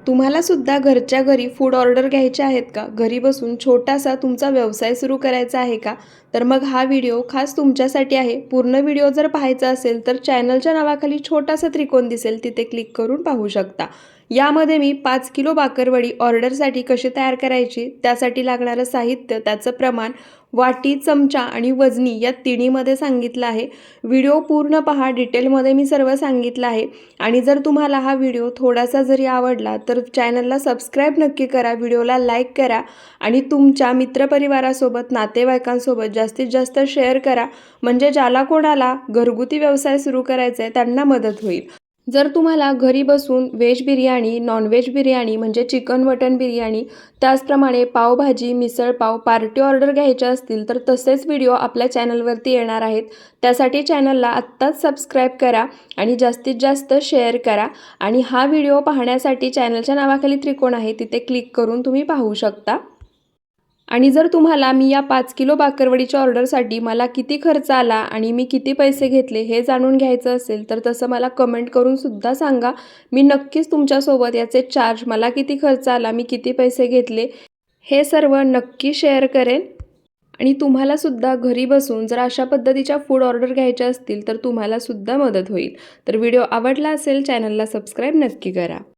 तुम्हाला सुद्धा घरच्या घरी फूड ऑर्डर घ्यायचे आहेत का? घरी बसून छोटासा तुमचा व्यवसाय सुरू करायचा आहे का? तर मग हा व्हिडिओ खास तुमच्यासाठी आहे. पूर्ण व्हिडिओ जर पाहायचा असेल तर चॅनलच्या नावाखाली छोटासा त्रिकोण दिसेल, तिथे क्लिक करून पाहू शकता. यामध्ये मी 5 किलो बाकरवडी ऑर्डरसाठी कशी तयार करायची, त्यासाठी लागणारं साहित्य, त्याचं प्रमाण, वाटी, चमचा आणि वजनी या तिन्हीमध्ये सांगितलं आहे. व्हिडिओ पूर्ण पहा, डिटेलमध्ये मी सर्व सांगितलं आहे. आणि जर तुम्हाला हा व्हिडिओ थोडासा जरी आवडला तर चॅनलला सबस्क्राईब नक्की करा, व्हिडिओला लाईक करा आणि तुमच्या मित्रपरिवारासोबत, नातेवाईकांसोबत जास्तीत जास्त शेअर करा, म्हणजे ज्याला कोणाला घरगुती व्यवसाय सुरू करायचा आहे त्यांना मदत होईल. जर तुम्हाला घरी बसून व्हेज बिर्याणी, नॉनव्हेज बिर्याणी म्हणजे चिकन मटन बिर्याणी, त्याचप्रमाणे पावभाजी, मिसळपाव, पार्टी ऑर्डर घ्यायच्या असतील तर तसेच व्हिडिओ आपल्या चॅनलवरती येणार आहेत. त्यासाठी चॅनलला आत्ताच सबस्क्राईब करा आणि जास्तीत जास्त शेअर करा. आणि हा व्हिडिओ पाहण्यासाठी चॅनलच्या नावाखाली त्रिकोण आहे, तिथे क्लिक करून तुम्ही पाहू शकता. आणि जर तुम्हाला मी या 5 किलो बाकरवडीच्या ऑर्डरसाठी मला किती खर्च आला आणि मी किती पैसे घेतले हे जाणून घ्यायचं असेल तर तसं मला कमेंट करून सुद्धा सांगा. मी नक्कीच तुमच्यासोबत याचे चार्ज, मला किती खर्च आला, मी किती पैसे घेतले, हे सर्व नक्की शेअर करेन. आणि तुम्हाला सुद्धा घरी बसून जर अशा पद्धतीच्या फूड ऑर्डर घ्यायच्या असतील तर तुम्हाला सुद्धा मदत होईल. तर व्हिडिओ आवडला असेल, चॅनलला सबस्क्राईब नक्की करा.